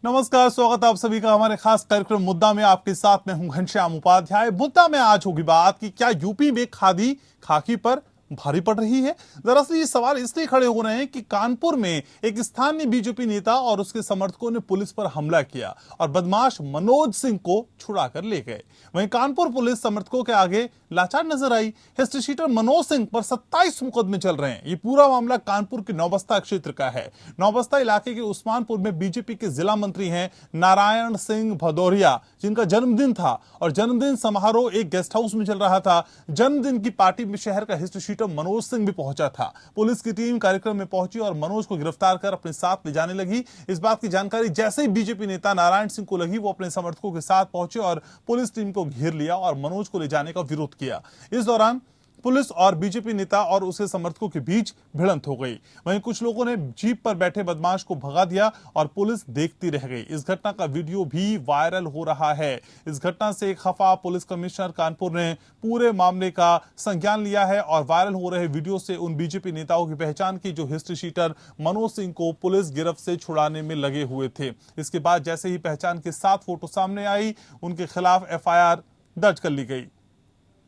नमस्कार, स्वागत है आप सभी का हमारे खास कार्यक्रम मुद्दा में। आपके साथ मैं हूं घनश्याम उपाध्याय। मुद्दा में आज होगी बात कि क्या यूपी में खादी खाकी पर भारी पड़ रही है। दरअसल ये सवाल इसलिए खड़े हो रहे हैं कि कानपुर में एक स्थानीय बीजेपी नेता और उसके समर्थकों ने पुलिस पर हमला किया और बदमाश मनोज सिंह को छुड़ा कर ले गए। वहीं कानपुर पुलिस समर्थकों के आगे लाचार नजर आई। हिस्ट्री शीटर मनोज सिंह पर 27 मुकदमे चल रहे हैं। ये पूरा मामला कानपुर के नौबस्ता क्षेत्र का है। नौबस्ता इलाके के उस्मानपुर में बीजेपी के जिला मंत्री हैं नारायण सिंह भदौरिया, जिनका जन्मदिन था और जन्मदिन समारोह एक गेस्ट हाउस में चल रहा था। जन्मदिन की पार्टी में शहर का हिस्ट्री शीटर मनोज सिंह भी पहुंचा था। पुलिस की टीम कार्यक्रम में पहुंची और मनोज को गिरफ्तार कर अपने साथ ले जाने लगी। इस बात की जानकारी जैसे ही बीजेपी नेता नारायण सिंह को लगी, वो अपने समर्थकों के साथ पहुंचे और पुलिस टीम को घेर लिया और मनोज को ले जाने का विरोध किया। इस दौरान पुलिस और बीजेपी नेता और उसके समर्थकों के बीच भिड़ंत हो गई। वहीं कुछ लोगों ने जीप पर बैठे बदमाश को भगा दिया और पुलिस देखती रह गई। इस घटना का वीडियो भी वायरल हो रहा है। इस घटना से खफा पुलिस कमिश्नर कानपुर ने पूरे मामले का संज्ञान लिया है और वायरल हो रहे वीडियो से उन बीजेपी नेताओं की पहचान की जो हिस्ट्री शीटर मनोज सिंह को पुलिस गिरफ्त से छुड़ाने में लगे हुए थे। इसके बाद जैसे ही पहचान के 7 फोटो सामने आई, उनके खिलाफ FIR दर्ज कर ली गई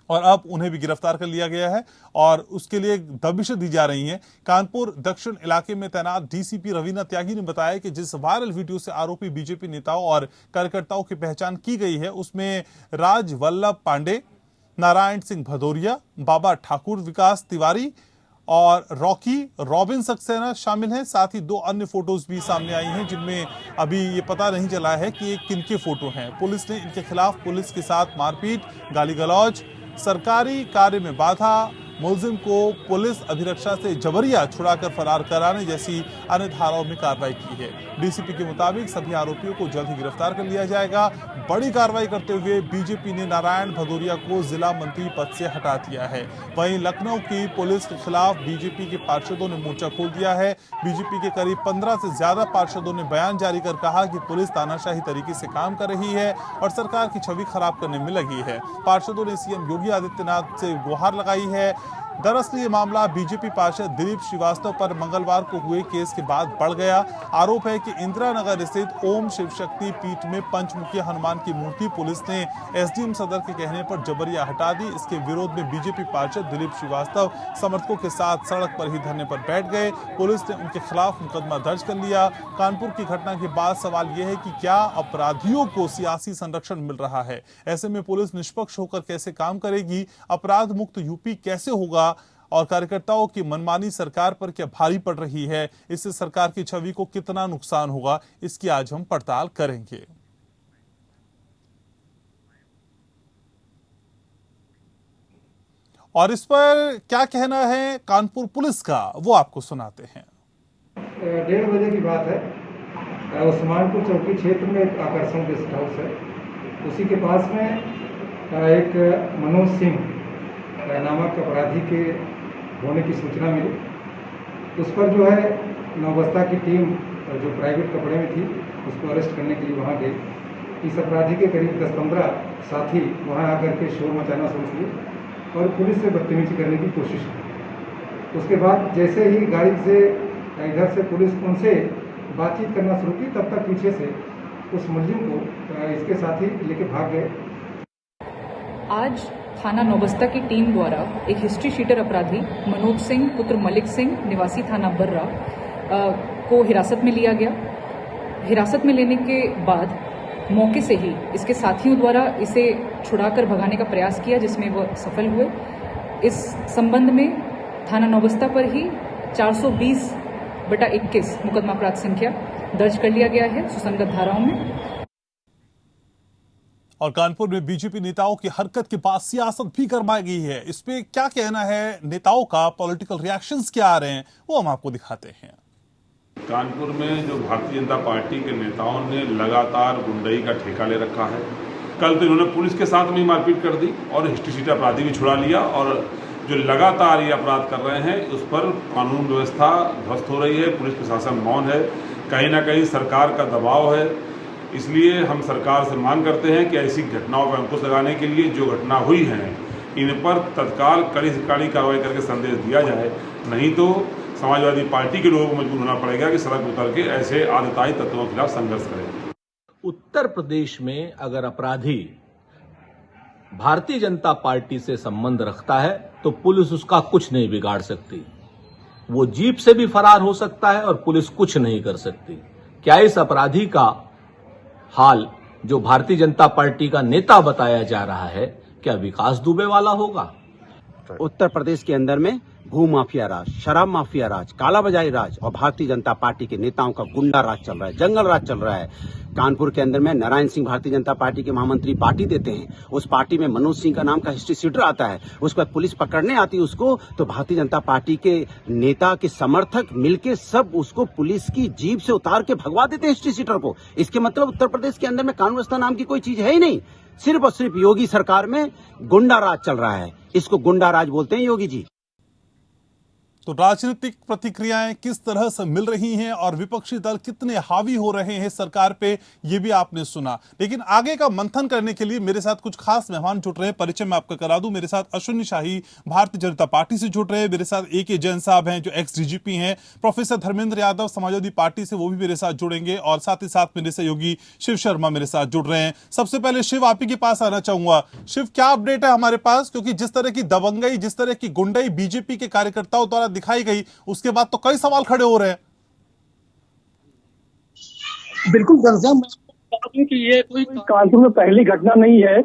और अब उन्हें भी गिरफ्तार कर लिया गया है और उसके लिए दबिशें दी जा रही हैं। कानपुर दक्षिण इलाके में तैनात DCP रवीना त्यागी ने बताया कि जिस वायरल वीडियो से आरोपी बीजेपी नेताओं और कार्यकर्ताओं की पहचान की गई है, उसमें राज वल्लभ पांडे, नारायण सिंह भदौरिया, बाबा ठाकुर विकास तिवारी और रॉकी रॉबिन सक्सेना शामिल हैं। साथ ही 2 अन्य फोटोज भी सामने आई हैं, जिनमें अभी ये पता नहीं चला है कि ये किनके फोटो हैं। पुलिस ने इनके खिलाफ पुलिस के साथ मारपीट, गाली गलौज, सरकारी कार्य में बाधा, मुलजिम को पुलिस अभिरक्षा से जबरिया छुड़ाकर फरार कराने जैसी अन्य धाराओं में कार्रवाई की है। DCP के मुताबिक सभी आरोपियों को जल्द ही गिरफ्तार कर लिया जाएगा। बड़ी कार्रवाई करते हुए बीजेपी ने नारायण भदौरिया को जिला मंत्री पद से हटा दिया है। वहीं लखनऊ की पुलिस के खिलाफ बीजेपी के पार्षदों ने मोर्चा खोल दिया है। बीजेपी के करीब 15 से ज्यादा पार्षदों ने बयान जारी कर कहा कि पुलिस तानाशाही तरीके से काम कर रही है और सरकार की छवि खराब करने में लगी है। पार्षदों ने CM योगी आदित्यनाथ से गुहार लगाई है। दरअसल ये मामला बीजेपी पार्षद दिलीप श्रीवास्तव पर मंगलवार को हुए केस के बाद बढ़ गया। आरोप है कि इंदिरा नगर स्थित ओम शिव शक्ति पीठ में पंचमुखी हनुमान की मूर्ति पुलिस ने SDM सदर के कहने पर जबरिया हटा दी। इसके विरोध में बीजेपी पार्षद दिलीप श्रीवास्तव समर्थकों के साथ सड़क पर ही धरने पर बैठ गए। पुलिस ने उनके खिलाफ मुकदमा दर्ज कर लिया। कानपुर की घटना के बाद सवाल यह है कि क्या अपराधियों को सियासी संरक्षण मिल रहा है? ऐसे में पुलिस निष्पक्ष होकर कैसे काम करेगी? अपराध मुक्त यूपी कैसे होगा? और कार्यकर्ताओं की मनमानी सरकार पर क्या भारी पड़ रही है? इससे सरकार की छवि को कितना नुकसान होगा, इसकी आज हम पड़ताल करेंगे। और इस पर क्या कहना है कानपुर पुलिस का, वो आपको सुनाते हैं। 1:30 बजे की बात है। उस्मानपुर चौकी क्षेत्र में एक आकर्षण गेस्ट हाउस है। उसी के पास में एक मनोज सिंह नामक अपराधी के होने की सूचना मिली। उस पर जो है नौबस्ता की टीम जो प्राइवेट कपड़े में थी, उसको अरेस्ट करने के लिए वहाँ गई। इस अपराधी के करीब 10-15 साथी वहाँ आकर के शोर मचाना शुरू किए और पुलिस से बदतमीजी करने की कोशिश की। उसके बाद जैसे ही गाड़ी से इधर से पुलिस उनसे बातचीत करना शुरू की, तब तक पीछे से उस मुलजिम को इसके साथी लेके भाग गए। आज थाना नौबस्ता की टीम द्वारा एक हिस्ट्री शीटर अपराधी मनोज सिंह पुत्र मलिक सिंह निवासी थाना बर्रा को हिरासत में लिया गया। हिरासत में लेने के बाद मौके से ही इसके साथियों द्वारा इसे छुड़ाकर भगाने का प्रयास किया, जिसमें वह सफल हुए। इस संबंध में थाना नौबस्ता पर ही 420/21 मुकदमा अपराध संख्या दर्ज कर लिया गया है सुसंगत धाराओं में। और कानपुर में बीजेपी नेताओं की हरकत के बाद सियासत भी गरमाई गई है। इस पे क्या कहना है नेताओं का, पॉलिटिकल रिएक्शंस क्या आ रहे हैं, वो हम आपको दिखाते हैं। कानपुर में जो भारतीय जनता पार्टी के नेताओं ने लगातार गुंडई का ठेका ले रखा है। कल तो इन्होंने पुलिस के साथ में मारपीट कर दी और हिस्ट्री शीटर अपराधी भी छुड़ा लिया और जो लगातार ये अपराध कर रहे हैं उस पर कानून व्यवस्था ध्वस्त हो रही है। पुलिस प्रशासन मौन है, कहीं ना कहीं सरकार का दबाव है। इसलिए हम सरकार से मांग करते हैं कि ऐसी घटनाओं पर अंकुश लगाने के लिए जो घटना हुई हैं इन पर तत्काल कड़ी से कड़ी कार्रवाई करके संदेश दिया जाए, नहीं तो समाजवादी पार्टी के लोगों को मजबूर होना पड़ेगा कि सड़क उतर के ऐसे आतताई तत्वों के खिलाफ संघर्ष करें। उत्तर प्रदेश में अगर अपराधी भारतीय जनता पार्टी से संबंध रखता है तो पुलिस उसका कुछ नहीं बिगाड़ सकती। वो जीप से भी फरार हो सकता है और पुलिस कुछ नहीं कर सकती। क्या इस अपराधी का हाल जो भारतीय जनता पार्टी का नेता बताया जा रहा है, क्या विकास दुबे वाला होगा? उत्तर प्रदेश के अंदर में भू माफिया राज, शराब माफिया राज, कालाबाजारी राज और भारतीय जनता पार्टी के नेताओं का गुंडा राज चल रहा है, जंगल राज चल रहा है। कानपुर के अंदर में नारायण सिंह भारतीय जनता पार्टी के महामंत्री पार्टी देते हैं, उस पार्टी में मनोज सिंह का नाम का हिस्ट्री शीटर आता है, उसके बाद पुलिस पकड़ने आती है उसको, तो भारतीय जनता पार्टी के नेता के समर्थक मिलके सब उसको पुलिस की जीप से उतार के भगवा देते हैं हिस्ट्री शीटर को। इसके मतलब उत्तर प्रदेश के अंदर में कानून व्यवस्था नाम की कोई चीज है ही नहीं। सिर्फ और सिर्फ योगी सरकार में गुंडा राज चल रहा है, इसको गुंडा राज बोलते हैं योगी जी। तो राजनीतिक प्रतिक्रियाएं किस तरह से मिल रही हैं और विपक्षी दल कितने हावी हो रहे हैं सरकार पे, ये भी आपने सुना। लेकिन आगे का मंथन करने के लिए मेरे साथ कुछ खास मेहमान जुड़ रहे हैं। परिचय मैं आपका करा दूं, मेरे साथ अश्विनी शाही भारतीय जनता पार्टी से जुड़ रहे हैं, मेरे साथ AK जैन साहब हैं जो एक्स DGP हैं, प्रोफेसर धर्मेंद्र यादव समाजवादी पार्टी से, वो भी मेरे साथ जुड़ेंगे, और साथ ही साथ मेरे सहयोगी शिव शर्मा मेरे साथ जुड़ रहे हैं। सबसे पहले शिव, आप ही के पास आना चाहूंगा। शिव, क्या अपडेट है हमारे पास? क्योंकि जिस तरह की दबंगई, जिस तरह की गुंडई बीजेपी के कार्यकर्ताओं द्वारा दिखाई गई, उसके बाद तो कई सवाल खड़े हो रहे हैं। बिल्कुल घनश्याम, कि ये कोई कानपुर में पहली घटना नहीं है।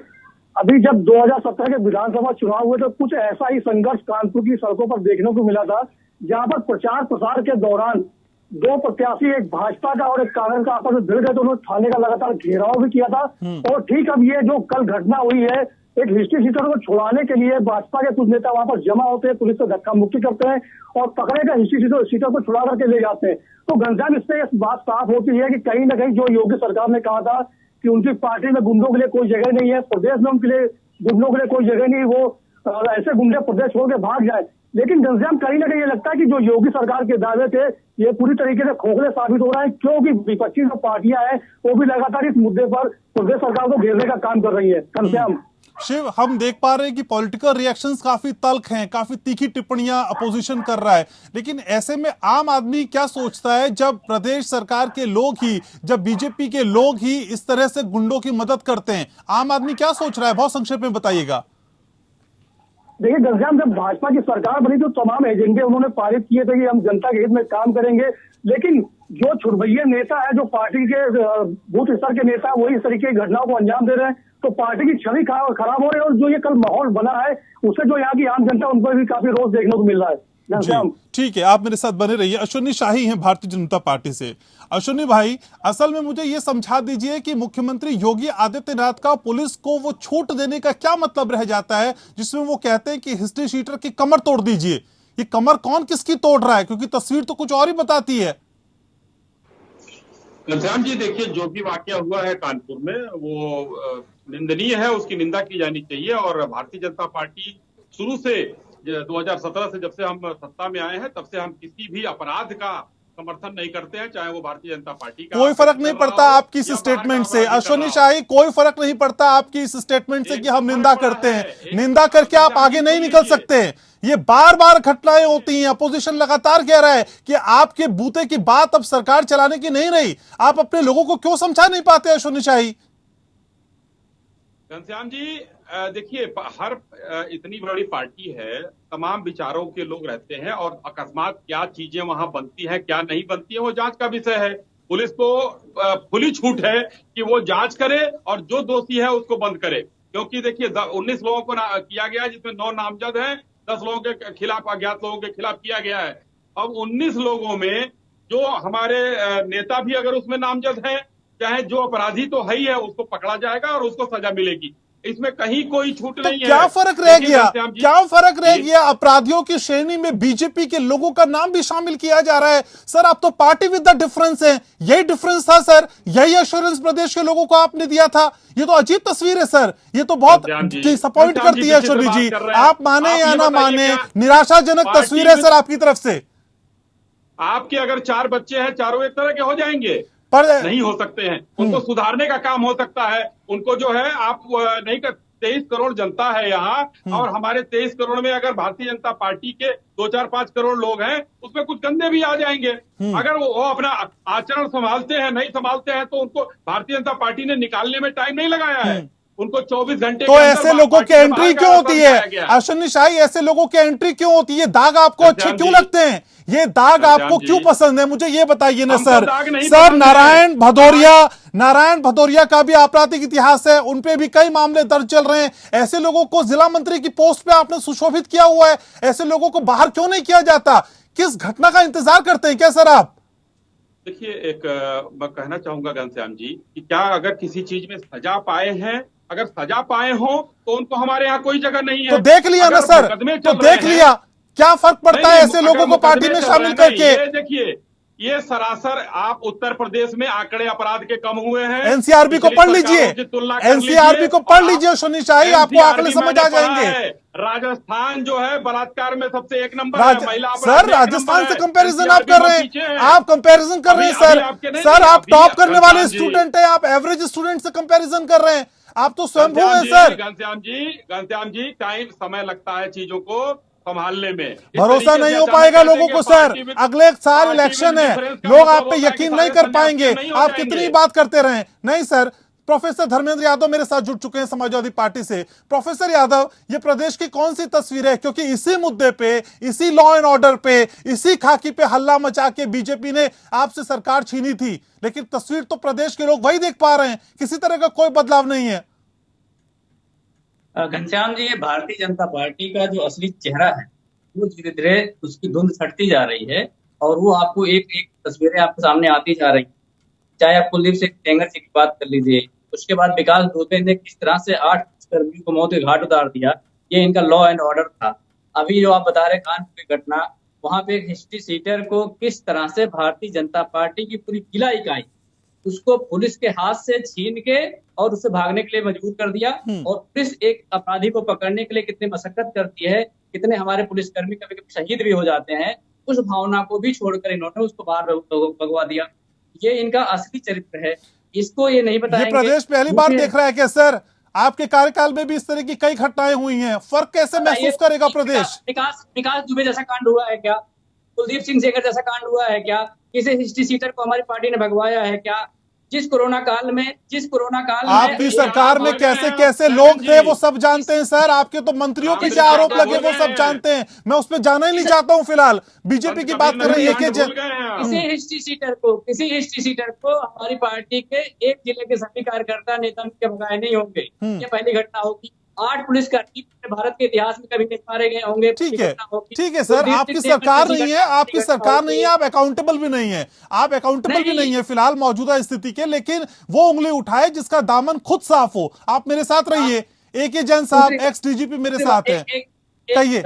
अभी जब 2017 के विधानसभा चुनाव हुए तो कुछ ऐसा ही संघर्ष कानपुर की सड़कों पर देखने को मिला था, जहां पर प्रचार प्रसार के दौरान दो प्रत्याशी, एक भाजपा का और एक कांग्रेस का, आपस में भिड़ गए तो उन्होंने थाने का लगातार घेराव भी किया था। और ठीक अब ये जो कल घटना हुई है, एक हिस्ट्री शीटर को छुड़ाने के लिए भाजपा के कुछ नेता वहां पर जमा होते हैं, पुलिस से धक्का मुक्की करते हैं और पकड़े का हिस्ट्री शीटर को छुड़ा करके ले जाते हैं। तो घनश्याम, इससे बात साफ होती है कि कहीं ना कहीं जो योगी सरकार ने कहा था कि उनकी पार्टी में गुंडों के लिए कोई जगह नहीं है, प्रदेश में उनके लिए गुंडों के लिए कोई जगह नहीं, वो ऐसे गुंडे प्रदेश छोड़ के भाग जाए। लेकिन घनश्याम, कहीं ना कहीं ये लगता है कि जो योगी सरकार के दावे थे ये पूरी तरीके से खोखले साबित हो रहा है, क्योंकि विपक्षी जो पार्टियां हैं वो भी लगातार इस मुद्दे पर प्रदेश सरकार को घेरने का काम कर रही है। घनश्याम शिव, हम देख पा रहे हैं कि पॉलिटिकल रिएक्शंस काफी तल्ख हैं, काफी तीखी टिप्पणियां अपोजिशन कर रहा है, लेकिन ऐसे में आम आदमी क्या सोचता है जब प्रदेश सरकार के लोग ही, जब बीजेपी के लोग ही इस तरह से गुंडों की मदद करते हैं? आम आदमी क्या सोच रहा है, बहुत संक्षेप में बताइएगा। देखिए घनश्याम, जब भाजपा की सरकार बनी तो तमाम एजेंडे उन्होंने पारित किए थे कि हम जनता के हित में काम करेंगे, लेकिन जो छुड़भैया नेता है, जो पार्टी के बूथ स्तर के नेता, वही इस तरीके की घटनाओं को अंजाम दे रहे हैं, तो पार्टी की छवि खराब हो रही है। और जो ये कल माहौल बना है उससे जो यहाँ की आम जनता, उन पर भी काफी रोष देखने को मिल रहा है। ठीक है, आप मेरे साथ बने रहिए। अश्विनी शाही हैं भारतीय जनता पार्टी से। अश्विनी भाई, असल में मुझे ये समझा दीजिए कि मुख्यमंत्री योगी आदित्यनाथ का पुलिस को वो छूट देने का क्या मतलब रह जाता है जिसमें वो कहते हैं कि हिस्ट्री शीटर की कमर तोड़ दीजिए? ये कमर कौन किसकी तोड़ रहा है, क्योंकि तस्वीर तो कुछ और ही बताती है। घनश्याम जी, देखिए, जो भी वाकया हुआ है कानपुर में वो निंदनीय है, उसकी निंदा की जानी चाहिए। और भारतीय जनता पार्टी शुरू से 2017 से, जब से हम सत्ता में आए हैं, तब से हम किसी भी अपराध का समर्थन नहीं करते हैं, चाहे वो भारतीय जनता पार्टी का। कोई फर्क नहीं पड़ता आपकी इस स्टेटमेंट से अश्विनी शाही, कोई फर्क नहीं पड़ता आपकी इस स्टेटमेंट से कि हम निंदा करते हैं। निंदा करके आप आगे नहीं निकल सकते। ये बार बार घटनाएं होती हैं, अपोजिशन लगातार कह रहा है कि आपके बूते की बात अब सरकार चलाने की नहीं रही। आप अपने लोगों को क्यों समझा नहीं पाते अश्विनी शाही? घनश्याम जी, देखिए, हर इतनी बड़ी पार्टी है, तमाम विचारों के लोग रहते हैं, और अकस्मात क्या चीजें वहां बनती हैं, क्या नहीं बनती है, वो जांच का विषय है। पुलिस को खुली छूट है कि वो जांच करे और जो दोषी है उसको बंद करे। क्योंकि देखिए, 19 लोगों को किया गया, जिसमें 9 नामजद हैं, 10 लोगों के खिलाफ, अज्ञात लोगों के खिलाफ किया गया है। अब 19 लोगों में जो हमारे नेता भी अगर उसमें नामजद है, चाहे जो अपराधी तो है ही है, उसको पकड़ा जाएगा और उसको सजा मिलेगी। इसमें कहीं कोई छूट तो नहीं है। क्या फर्क रह गया? क्या फर्क रह गया? अपराधियों की श्रेणी में बीजेपी के लोगों का नाम भी शामिल किया जा रहा है। सर, आप तो पार्टी विद द डिफरेंस है। यही डिफरेंस था सर, यही एश्योरेंस प्रदेश के लोगों को आपने दिया था। ये तो अजीब तस्वीर है सर, ये तो बहुत डिसअपॉइंट करती है अश्विनी जी। आप माने या ना माने, निराशाजनक तस्वीर है सर आपकी तरफ से। आपके अगर 4 बच्चे हैं, चारों एक तरह के हो जाएंगे? पर नहीं हो सकते हैं। उनको सुधारने का काम हो सकता है। उनको जो है आप नहीं कर, 23 करोड़ जनता है यहाँ, और हमारे 23 करोड़ में अगर भारतीय जनता पार्टी के 2-4-5 करोड़ लोग हैं, उसमें कुछ गंदे भी आ जाएंगे। अगर वो अपना आचरण संभालते हैं, नहीं संभालते हैं, तो उनको भारतीय जनता पार्टी ने निकालने में टाइम नहीं लगाया है। उनको 24 घंटे तो ऐसे लोगों की एंट्री क्यों होती है अश्विनी शाही? ऐसे लोगों की एंट्री क्यों होती है? दाग आपको अच्छे क्यों लगते हैं? ये दाग आपको क्यों पसंद है? मुझे ये बताइए ना सर। सर, नारायण भदौरिया का भी आपराधिक इतिहास है, उनपे भी कई मामले दर्ज चल रहे हैं। ऐसे लोगों को जिला मंत्री की पोस्ट पे आपने सुशोभित किया हुआ है, ऐसे लोगों को बाहर क्यों नहीं किया जाता? किस घटना का इंतजार करते हैं क्या सर आप? देखिए, मैं कहना चाहूंगा घनश्याम जी कि क्या अगर किसी चीज में सजा पाए हैं, अगर सजा पाए हो तो उनको हमारे यहाँ कोई जगह नहीं है। तो देख लिया ना सर, तो देख लिया, क्या फर्क पड़ता है ऐसे लोगों को पार्टी में शामिल करके? देखिए, ये सरासर आप उत्तर प्रदेश में आंकड़े अपराध के कम हुए हैं। एनसीआरबी को पढ़ लीजिए, एनसीआरबी को पढ़ लीजिए अश्विनी शाही, आपको आंकड़े समझ आ जाएंगे। राजस्थान जो है बलात्कार में सबसे 1 नंबर है। महिला सर, राजस्थान से कंपैरिजन आप कर रहे हैं, आप कंपैरिजन कर रहे हैं सर। सर, आप टॉप करने वाले स्टूडेंट हैं, आप एवरेज स्टूडेंट से कंपैरिजन कर रहे हैं, आप तो स्वयंभू हैं सर। घनश्याम जी, टाइम समय लगता है चीजों को संभालने में। भरोसा नहीं हो पाएगा लोगों को सर, अगले साल इलेक्शन है, लोग आप पे यकीन नहीं कर पाएंगे, आप कितनी बात करते रहें। नहीं सर, प्रोफेसर धर्मेंद्र यादव मेरे साथ जुड़ चुके हैं समाजवादी पार्टी से। प्रोफेसर यादव, ये प्रदेश की कौन सी तस्वीर है? क्योंकि इसी मुद्दे पे, इसी लॉ एंड ऑर्डर पे, इसी खाकी पे हल्ला मचा के बीजेपी ने आपसे सरकार छीनी थी, लेकिन तस्वीर तो प्रदेश के लोग वही देख पा रहे हैं, किसी तरह का कोई बदलाव नहीं है। घनश्याम जी, ये भारतीय जनता पार्टी का जो असली चेहरा है वो धीरे धीरे उसकी धुंध छटती जा रही है, और वो आपको एक एक तस्वीरें आपके सामने आती जा रही है। चाहे आप कुलदीप सिंह सेंगर जी की बात कर लीजिए, उसके बाद विकास दुबे ने किस तरह से 8 कर्मियों को मौत के घाट उतार दिया, ये इनका लॉ एंड ऑर्डर था। अभी जो आप बता रहे कानपुर की घटना, वहां पे एक हिस्ट्री सीटर को किस तरह से भारतीय जनता पार्टी की पूरी जिला इकाई उसको पुलिस के हाथ से छीन के और उससे भागने के लिए मजबूर कर दिया, और पुलिस एक अपराधी को पकड़ने के लिए कितनी मशक्कत करती है, कितने हमारे पुलिसकर्मी कभी कभी शहीद भी हो जाते हैं, उस भावना को भी छोड़कर इन्होंने उसको बाहर भगवा दिया। ये इनका असली चरित्र है, इसको ये नहीं बताएंगे। ये प्रदेश पहली बार देख रहा है क्या सर? आपके कार्यकाल में भी इस तरह की कई घटनाएं हुई हैं, फर्क कैसे महसूस करेगा प्रदेश? विकास दुबे जैसा कांड हुआ है क्या? कुलदीप सिंह सेंगर जैसा कांड हुआ है क्या? किसी हिस्ट्री सीटर को हमारी पार्टी ने भगवाया है क्या? जिस कोरोना काल में आपकी सरकार में कैसे कैसे लोग थे वो सब जानते हैं सर। आपके तो मंत्रियों पे क्या आरोप लगे वो सब जानते हैं, मैं उस पर जाना ही नहीं चाहता हूँ। फिलहाल बीजेपी की बात कर रही है कि किसी हिस्ट्री सीटर को हमारी पार्टी के एक जिले के सभी कार्यकर्ता नेता के भगाए नहीं होंगे, ये पहली घटना होगी। 8 पुलिसकर्मी भारत के इतिहास में कभी नहीं मारे गए होंगे। ठीक है सर, आपकी सरकार नहीं है, आपकी सरकार नहीं है, आप अकाउंटेबल भी नहीं है, आप अकाउंटेबल भी नहीं है फिलहाल मौजूदा स्थिति के, लेकिन वो उंगली उठाए जिसका दामन खुद साफ हो। आप मेरे साथ रहिए, AK जैन साहब एक्स DGP मेरे साथ है, कहिए।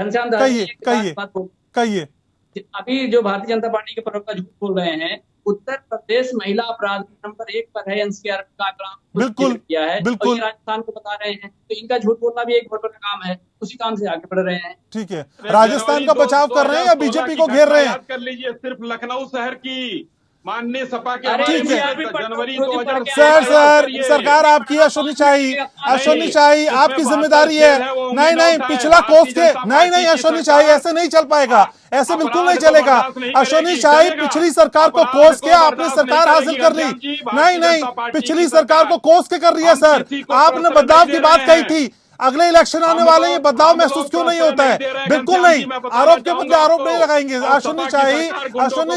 अभी जो भारतीय जनता पार्टी के प्रवक्ता झूठ बोल रहे हैं, उत्तर प्रदेश महिला अपराध नंबर 1 पर है, NCR का आंकड़ा बिल्कुल किया है, बिल्कुल राजस्थान को बता रहे हैं, तो इनका झूठ बोलना भी एक बहुत बड़ा काम है, उसी काम से आगे बढ़ रहे हैं। ठीक है, राजस्थान का बचाव कर रहे हैं या बीजेपी को घेर रहे हैं? कर लीजिए, सिर्फ लखनऊ शहर की माननीय सपा के जनवरी सर सरकार आपकी अश्विनी शाही आपकी जिम्मेदारी है। नहीं पिछला कोस के नहीं अश्विनी शाही ऐसे नहीं चल पाएगा, ऐसे बिल्कुल नहीं चलेगा। अश्विनी शाही पिछली सरकार को कोस के आपने सरकार हासिल कर ली। नहीं पिछली सरकार को कोस के कर रही है सर, आपने बदलाव की बात कही थी। अगले इलेक्शन आने वाले, ये बदलाव महसूस क्यों नहीं होता है? बिल्कुल नहीं, आरोप के बदले आरोप नहीं लगाएंगे। अश्विनी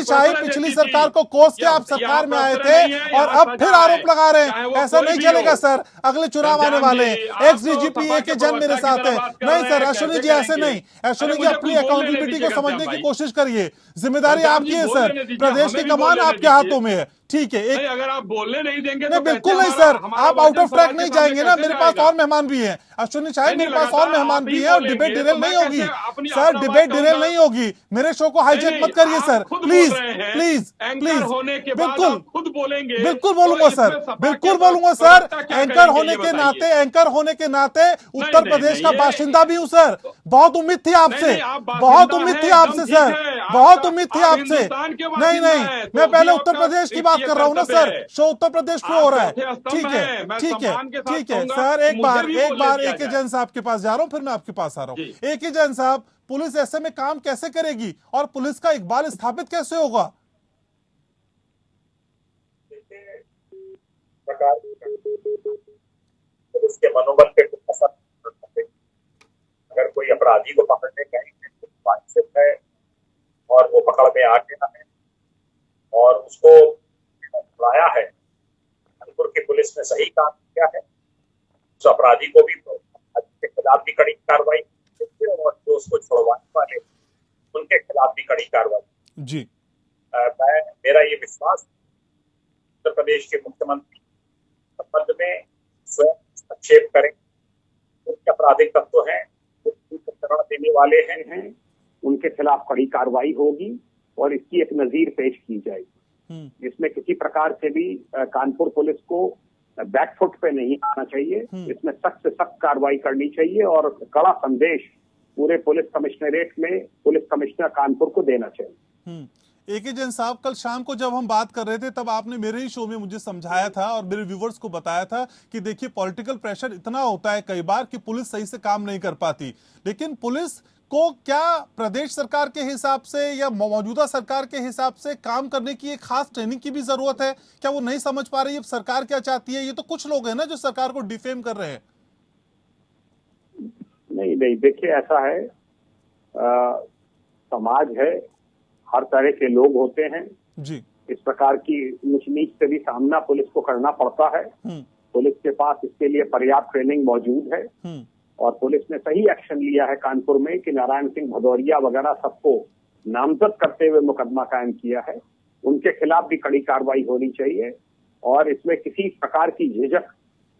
शाही पिछली सरकार को कोस के आप सरकार में आए थे और अब फिर आरोप लगा रहे हैं, ऐसा नहीं चलेगा सर। अगले चुनाव आने वाले, एक्स DGP AK जैन मेरे साथ है। नहीं सर अश्विनी जी ऐसे नहीं, अश्विनी जी अपनी अकाउंटेबिलिटी को समझने की कोशिश करिए, जिम्मेदारी आपकी है सर, प्रदेश की कमान आपके हाथों में है। ठीक है, अगर आप बोलने नहीं देंगे नहीं बिल्कुल नहीं सर, आप आउट ऑफ ट्रैक नहीं जाएंगे ना। मेरे पास और मेहमान भी हैं अश्विनी शाही, मेरे पास और मेहमान भी हैं, और डिबेट डिरेल नहीं होगी सर, डिबेट डिरेल नहीं होगी। मेरे शो को हाईजैक मत करिए सर, प्लीज बिल्कुल खुद बोलेंगे, बिल्कुल बोलूंगा सर, बिल्कुल बोलूंगा सर। एंकर होने के नाते उत्तर प्रदेश का बाशिंदा भी हूँ सर, बहुत उम्मीद थी आपसे, बहुत उम्मीद थी आपसे सर। बहुत उम्मीद थी आप आपसे। हिंदुस्तान के नहीं वासिंदा नहीं, हैं, मैं तो पहले भी उत्तर आपका प्रदेश की बात ये कर रहा हूँ ना कर्तव्य सर, है। शो उत्तर प्रदेश क्यों हो आप रहा है? चौथे स्तंभ ठीक है हैं, मैं ठीक है सम्मान के साथ ठीक है कहूंगा सर, कि एक मुझे भी बार बोलने दिया ए के जाए। जैन साहब के पास जा रहा हूँ, फिर मैं आपके पास आ रहा हूँ। जी। ए के जैन साहब, पुलिस ऐसे में काम कैसे करेगी और पुलिस का इकबाल स्थापित कैसे होगा? पुलिस के मनोबल पे कुछ असर नहीं पड़ता। अगर कोई अपराधी को पकड़ने गए हैं तो वांछित है और वो पकड़ में आ गया है और उसको छुड़ाया है, कानपुर की पुलिस ने सही काम किया है। उस अपराधी को भी के खिलाफ भी कड़ी कार्रवाई और जो उसको छुड़वाने वाले उनके खिलाफ भी कड़ी कार्रवाई। जी मेरा ये विश्वास उत्तर प्रदेश के मुख्यमंत्री संबंध में स्वयं हस्तक्षेप करें। उनके आपराधिक तत्व हैं, शरण देने वाले हैं, उनके खिलाफ कड़ी कार्रवाई होगी और इसकी एक नजीर पेश की जाएगी। इसमें किसी प्रकार से भी कानपुर पुलिस को बैकफुट पे नहीं आना चाहिए। इसमें सख्त से सख्त कार्रवाई करनी चाहिए और कड़ा संदेश पूरे पुलिस कमिश्नरेट में पुलिस कमिश्नर कानपुर को देना चाहिए। ए के जैन साहब, कल शाम को जब हम बात कर रहे थे तब आपने मेरे ही शो में मुझे समझाया था और मेरे व्यूवर्स को बताया था कि देखिए पॉलिटिकल प्रेशर इतना होता है कई बार कि पुलिस सही से काम नहीं कर पाती, लेकिन पुलिस को क्या प्रदेश सरकार के हिसाब से या मौजूदा सरकार के हिसाब से काम करने की एक खास ट्रेनिंग की भी जरूरत है? क्या वो नहीं समझ पा रही है सरकार क्या चाहती है? ये तो कुछ लोग हैं ना जो सरकार को डिफेम कर रहे हैं। नहीं, देखिए ऐसा है, समाज है, हर तरह के लोग होते हैं जी। इस प्रकार की ऊंच नीच से भी सामना पुलिस को करना पड़ता है। पुलिस के पास इसके लिए पर्याप्त ट्रेनिंग मौजूद है और पुलिस ने सही एक्शन लिया है कानपुर में कि नारायण सिंह भदौरिया वगैरह सबको नामजद करते हुए मुकदमा कायम किया है। उनके खिलाफ भी कड़ी कार्रवाई होनी चाहिए और इसमें किसी प्रकार की झिझक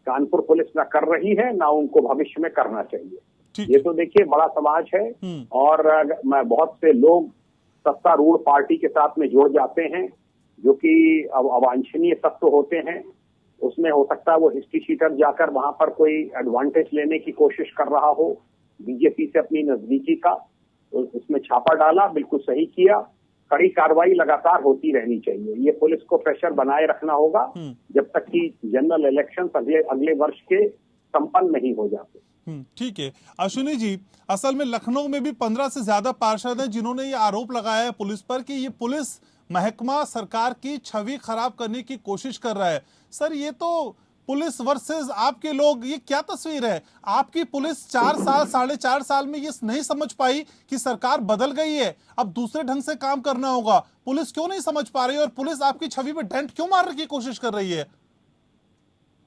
कानपुर पुलिस न कर रही है, ना उनको भविष्य में करना चाहिए। ये तो देखिए बड़ा समाज है और बहुत से लोग सत्तारूढ़ पार्टी के साथ में जुड़ जाते हैं जो कि अवांछनीय तत्व होते हैं। उसमें हो सकता है वो हिस्ट्री शीटर जाकर वहां पर कोई एडवांटेज लेने की कोशिश कर रहा हो बीजेपी से अपनी नजदीकी का, तो उसमें छापा डाला, बिल्कुल सही किया। कड़ी कार्रवाई लगातार होती रहनी चाहिए। ये पुलिस को प्रेशर बनाए रखना होगा जब तक कि जनरल इलेक्शन अगले वर्ष के संपन्न नहीं हो जाते। ठीक है अश्विनी जी, असल में लखनऊ में भी 15 से ज्यादा पार्षद हैं जिन्होंने ये आरोप लगाया है पुलिस पर कि ये पुलिस महकमा सरकार की छवि खराब करने की कोशिश कर रहा है। सर, ये तो पुलिस वर्सेस आपके लोग, ये क्या तस्वीर है? आपकी पुलिस 4 साल 4.5 साल में ये नहीं समझ पाई कि सरकार बदल गई है, अब दूसरे ढंग से काम करना होगा। पुलिस क्यों नहीं समझ पा रही और पुलिस आपकी छवि पे डेंट क्यों मारने की कोशिश कर रही है?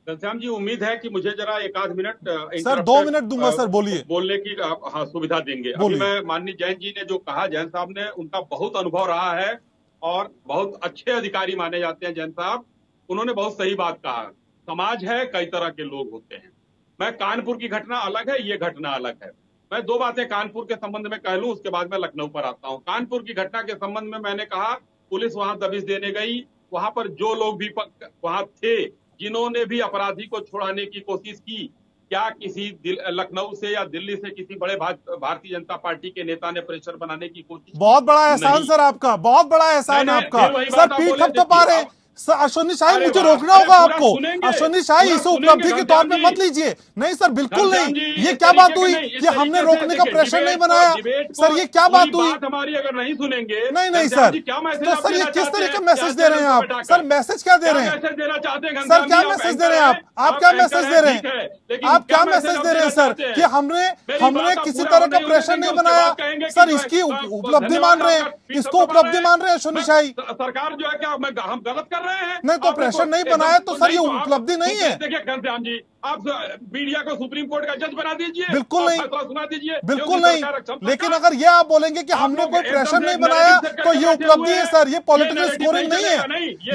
घनश्याम जी, उम्मीद है कि मुझे जरा 1 मिनट सर 2 मिनट दूंगा सर, बोलिए। बोलने की हाँ सुविधा देंगे। अभी मैं माननीय जैन जी ने जो कहा, जैन साहब ने, उनका बहुत अनुभव रहा है और बहुत अच्छे अधिकारी माने जाते हैं जैन साहब। उन्होंने बहुत सही बात कहा। समाज है, कई तरह के लोग होते हैं। मैं कानपुर की घटना अलग है, ये घटना अलग है। मैं 2 बातें कानपुर के संबंध में कह लूं, उसके बाद मैं लखनऊ पर आता हूं। कानपुर की घटना के संबंध में मैंने कहा पुलिस वहां दबिश देने गई, वहां पर जो लोग भी वहां थे जिन्होंने भी अपराधी को छुड़ाने की कोशिश की, क्या किसी लखनऊ से या दिल्ली से किसी बड़े भारतीय जनता पार्टी के नेता ने प्रेशर बनाने की कोशिश? बहुत बड़ा एहसान सर आपका, बहुत बड़ा एहसान आपका। सर पीठ थपथपा रहे अश्विनी शाही, मुझे रोकना होगा आपको। अश्विनी शाही, इसे उपलब्धि के तौर पे मत लीजिए। नहीं सर, बिल्कुल नहीं। ये क्या बात हुई कि हमने रोकने का प्रेशर नहीं बनाया? सर ये क्या बात हुई? हमारी अगर नहीं सुनेंगे, नहीं सर, तो सर ये किस तरह का मैसेज दे रहे हैं आप? सर मैसेज क्या दे रहे हैं? सर क्या मैसेज दे रहे हैं आप क्या मैसेज दे रहे हैं? आप क्या मैसेज दे रहे हैं सर कि हमने किसी तरह का प्रेशर नहीं बनाया? सर इसकी उपलब्धि मान रहे हैं, इसको उपलब्धि मान रहे हैं अश्विनी शाही? सरकार जो है क्या हम गलत कर रहे हैं? नहीं तो प्रेशर नहीं बनाया तो सर ये उपलब्धि नहीं है। देखिए घनश्याम जी, आप मीडिया को सुप्रीम कोर्ट का जज बना दीजिए, बिल्कुल नहीं, फैसला सुना दीजिए, बिल्कुल नहीं। लेकिन अगर ये आप बोलेंगे कि हमने कोई प्रेशर नहीं बनाया तो ये उपलब्धि है सर, ये पॉलिटिकल स्कोरिंग नहीं है,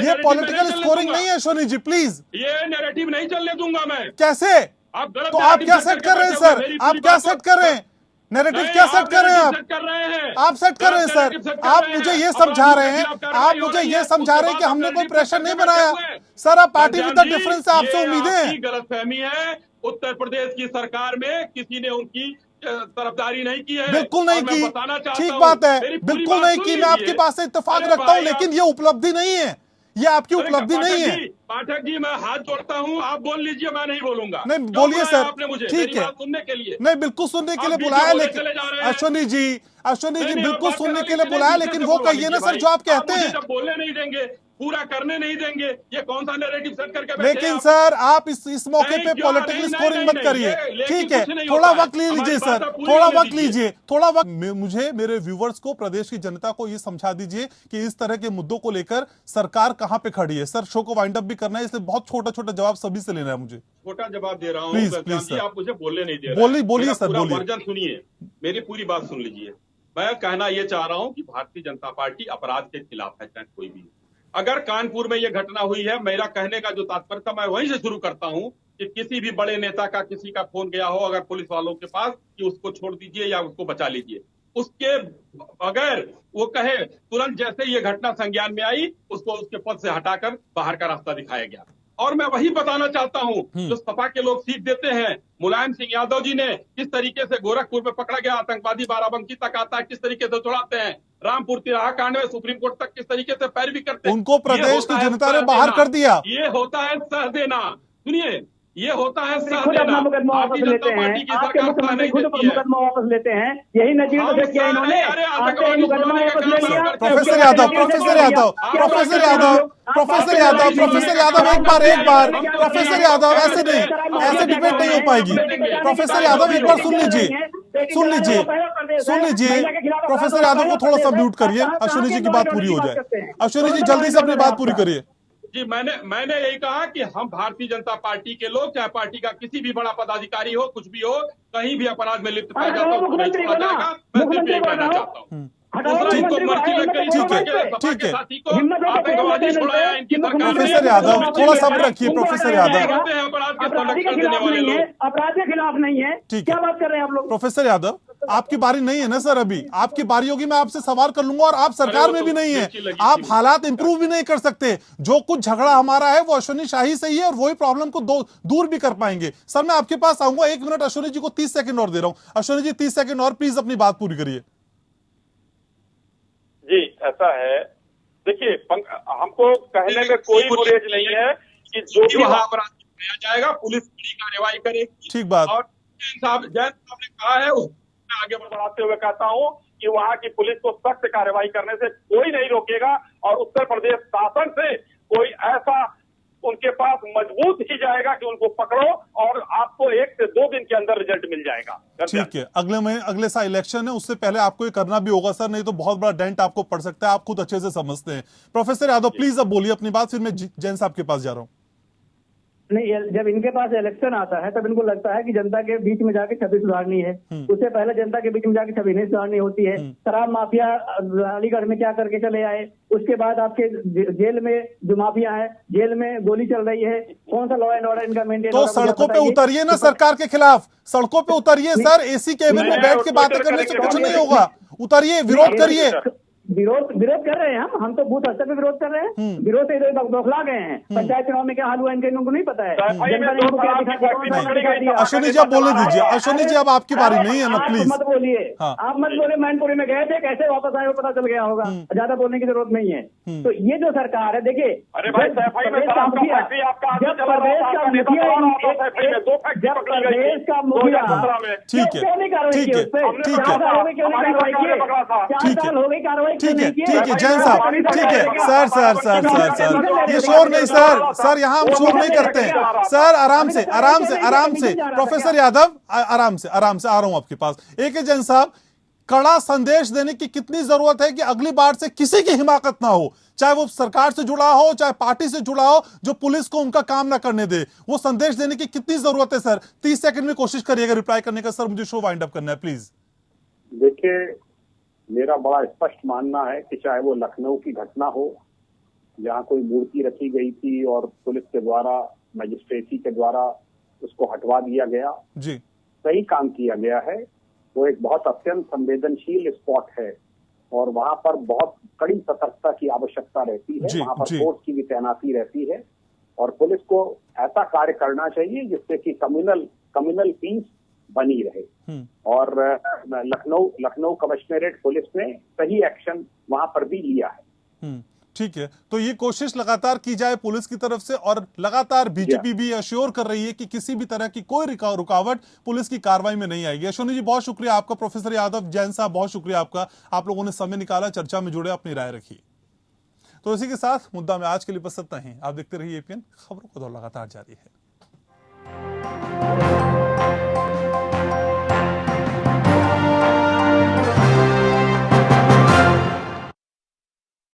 ये पॉलिटिकल स्कोरिंग नहीं है अश्विनी जी, प्लीज। ये नैरेटिव नहीं चलने दूंगा मैं। कैसे? तो आप क्या सेट कर रहे हैं सर? आप क्या सेट कर रहे हैं? नैरेटिव क्या सेट कर रहे हैं आप सेट कर रहे हैं सर। आप मुझे ये समझा रहे हैं, आप मुझे ये समझा रहे हैं कि हमने कोई प्रेशर नहीं बनाया। सर आप पार्टी विद द डिफरेंस से आपसे उम्मीदें हैं। गलतफहमी है। उत्तर प्रदेश की सरकार में किसी ने उनकी तरफदारी नहीं की है। बिल्कुल नहीं और मैं की, बताना चाहता ठीक हूं, बात है, मेरी पूरी बिल्कुल बात नहीं सुन की। मैं आपकी लीजिए। बात से इत्तेफाक अरे रखता हूं, भाई, लेकिन ये उपलब्धि नहीं है, ये आपकी अरे उपलब्धि नहीं है। पाठक जी मैं हाथ जोड़ता हूँ, आप बोल लीजिए, मैं नहीं बोलूंगा। नहीं क्यों बोलिए बुलाया सर, आपने मुझे? ठीक मेरी है, बात सुनने के लिए। नहीं बिल्कुल सुनने के आप लिए बीच में बुलाया, बोले लेकिन चले जा रहे हैं। अश्विनी जी नहीं, नहीं, बिल्कुल बात सुनने करने के लिए नहीं, बुलाया, दूसरे लेकिन से वो बुलवा कहिए ना लीजिए सर जो आप भाई। कहते मुझे हैं। जब बोलने नहीं देंगे, पूरा करने नहीं देंगे, ये कौन सा नैरेटिव सेट करके बैठे हैं लेकिन आप? सर आप इस मौके नहीं, पे क्या? पॉलिटिकल नहीं, स्कोरिंग नहीं, मत नहीं, करिए, लेकिन ठीक है, कुछ नहीं थोड़ा होता है। वक्त ले हमारी लीजिए बात सर, आप पूरी थोड़ा होने वक्त दीजिए। लीजिए, थोड़ा वक्त। मुझे, मेरे व्यूवर्स को, प्रदेश की जनता को ये समझा दीजिए कि इस तरह के मुद्दों को लेकर सरकार कहां पे खड़ी है। सर शो को वाइंड अप भी करना है, इसलिए बहुत छोटा छोटा जवाब सभी से लेना है मुझे। छोटा जवाब दे रहा हूँ प्लीज गलजान जी, सर, आप मुझे बोलने नहीं दे रहे हैं। बोलिए मेरा सर, पूरा बोलिए। वर्जन सुनिए, मेरी पूरी बात सुन लीजिए। मैं कहना ये चाह रहा हूँ कि भारतीय जनता पार्टी अपराध के खिलाफ है, चाहे कोई भी। अगर कानपुर में ये घटना हुई है, मेरा कहने का जो तात्पर्य था, मैं वहीं से शुरू करता हूँ कि किसी भी बड़े नेता का किसी का फोन गया हो अगर पुलिस वालों के पास कि उसको छोड़ दीजिए या उसको बचा लीजिए, उसके बगैर वो कहे तुरंत जैसे ये घटना संज्ञान में आई उसको उसके पद से हटाकर बाहर का रास्ता दिखाया गया। और मैं वही बताना चाहता हूँ जो सपा के लोग सीख देते हैं। मुलायम सिंह यादव जी ने किस तरीके से गोरखपुर में पकड़ा गया आतंकवादी बाराबंकी तक आता है, किस तरीके से छुड़ाते हैं। रामपुर तिराहा कांड में सुप्रीम कोर्ट तक किस तरीके से पैरवी करते हैं। उनको प्रदेश की जनता ने बाहर कर दिया। ये होता है सह देना। सुनिए, ये होता है सह खुद अपना देना। मुकदमा वापस लेते हैं, आपके मुख्यमंत्री खुद मुकदमा वापस लेते हैं, यही नजीर तो किया इन्होंने। आपसे मुकदमा वापस ले लिया। Professor Yadav, professor Yadav, professor Yadav, professor Yadav, professor Yadav, एक बार प्रोफेसर यादव, ऐसे नहीं, ऐसे डिबेट नहीं हो पाएगी। प्रोफेसर यादव एक बार सुन लीजिए, प्रोफेसर यादव को थोड़ा सा म्यूट करिए, अश्विनी जी की बात पूरी हो जाए। अश्विनी जी जल्दी से अपनी बात पूरी करिए। जी, मैंने यही कहा कि हम भारतीय जनता पार्टी के लोग, चाहे पार्टी का किसी भी बड़ा पदाधिकारी हो, कुछ भी हो, कहीं भी अपराध में लिप्त पाया जाता है उसको नहीं छोड़ा जाएगा। मैं सिर्फ यही कहना चाहता हूँ। जिनको मर्जी लग गई, ठीक है। साथी को आतंकवादी छुड़ाया, इनकी सरकार ने। प्रोफेसर यादव थोड़ा सब्र रखिए, प्रोफेसर यादव, अपराध के संरक्षण देने वाले लोग अपराध के खिलाफ नहीं है। क्या बात कर रहे हैं आप लोग? प्रोफेसर यादव आपकी बारी नहीं है ना सर, अभी आपकी बारी होगी, मैं आपसे सवाल कर लूंगा। और आप सरकार में भी नहीं है, आप हालात इंप्रूव भी नहीं कर सकते। जो कुछ झगड़ा हमारा है वो अश्विनी शाही से ही है और वही प्रॉब्लम को दूर भी कर पाएंगे। सर मैं आपके पास आऊंगा, 1 मिनट अश्विनी जी को 30 सेकंड और दे रहा हूं। अश्विनी जी 30 सेकंड और प्लीज अपनी बात पूरी करिए। जी ऐसा है, देखिए हमको कहने में कोई गुरेज नहीं है कि जो भी वहां अपराध किया जाएगा पुलिस बड़ी कार्रवाई करेगी। ठीक बात। और जैन साहब ने कहा है, मैं आगे बढ़ाते हुए कहता हूं कि वहां की पुलिस को सख्त कार्रवाई करने से कोई नहीं रोकेगा और उत्तर प्रदेश शासन से कोई ऐसा उनके पास मजबूत ही जाएगा कि उनको पकड़ो और आपको 1 से 2 दिन के अंदर रिजल्ट मिल जाएगा। ठीक है, अगले साल इलेक्शन है, उससे पहले आपको ये करना भी होगा सर, नहीं तो बहुत बड़ा डेंट आपको पड़ सकता है, आप खुद अच्छे से समझते हैं। प्रोफेसर यादव प्लीज अब बोलिए अपनी बात, फिर मैं जैन साहब के पास जा रहा हूँ। नहीं, जब इनके पास इलेक्शन आता है तब इनको लगता है कि जनता के बीच में जाके छवि सुधारनी है। उससे पहले जनता के बीच में जाके छवि नहीं सुधारनी होती है। शराब माफिया अलीगढ़ में क्या करके चले आए, उसके बाद आपके जेल में जो माफिया है, जेल में गोली चल रही है, कौन सा लॉ एंड ऑर्डर इनका मेंटेन। तो सड़कों पे उतरिए ना सरकार के खिलाफ, सड़कों पे उतरिए सर, एसी केबिन में बैठ के बातें करने से कुछ नहीं होगा। उतरिए, विरोध करिए। विरोध कर रहे हैं हम तो बूथ स्तर पे विरोध कर रहे हैं। विरोध से बौखला गए हैं। पंचायत चुनाव में क्या हाल हुआ इनको नहीं पता है। अश्विनी जी आप बोलने दीजिए, अश्विनी जी अब आपकी बारी नहीं है ना, प्लीज मत बोलिए। आप मत बोले, मैनपुरी में गए थे, कैसे वापस आए वो पता चल गया होगा, ज्यादा बोलने की जरूरत नहीं है। तो ये जो सरकार है, देखिए जब प्रदेश का मुखिया क्यों नहीं कार्रवाई की उस पर? 4 साल हो गए क्यों नहीं कार्रवाई किए? 4 साल हो गई कार्रवाई। ठीक है जैन साहब, ठीक है सर ये शोर नहीं सर यहाँ हम शोर नहीं करते हैं सर, आराम से प्रोफेसर यादव आराम से आ रहा हूं आपके पास। एक जैन साहब, कड़ा संदेश देने की कितनी जरूरत है कि अगली बार से किसी की हिमाकत ना हो, चाहे वो सरकार से जुड़ा हो चाहे पार्टी से जुड़ा हो, जो पुलिस को उनका काम ना करने दे। वो संदेश देने की कितनी जरूरत है सर? 30 सेकंड में कोशिश करिएगा रिप्लाई करने का सर, मुझे शो वाइंड अप करना है प्लीज। देखिए, मेरा बड़ा स्पष्ट मानना है कि चाहे वो लखनऊ की घटना हो जहां कोई मूर्ति रखी गई थी और पुलिस के द्वारा, मजिस्ट्रेसी के द्वारा उसको हटवा दिया गया, जी सही काम किया गया है। वो एक बहुत अत्यंत संवेदनशील स्पॉट है और वहां पर बहुत कड़ी सतर्कता की आवश्यकता रहती है। वहां पर फोर्स की भी तैनाती रहती है और पुलिस को ऐसा कार्य करना चाहिए जिससे कि कम्युनल पीस बनी रहे। और लखनऊ कमिश्नरेट पुलिस ने सही एक्शन वहां पर भी लिया है। ठीक है, तो ये कोशिश लगातार की जाए पुलिस की तरफ से, और लगातार बीजेपी भी अश्योर कर रही है कि किसी भी तरह की कोई रुकावट पुलिस की कार्रवाई में नहीं आएगी। अश्विनी जी बहुत शुक्रिया आपका, प्रोफेसर यादव जैन साहब बहुत शुक्रिया आपका, आप लोगों ने समय निकाला, चर्चा में जुड़े, अपनी राय रखी। तो इसी के साथ मुद्दा में आज के लिए बस इतना ही। आप देखते रहिए एपीएन, खबरों का दौर लगातार जारी है।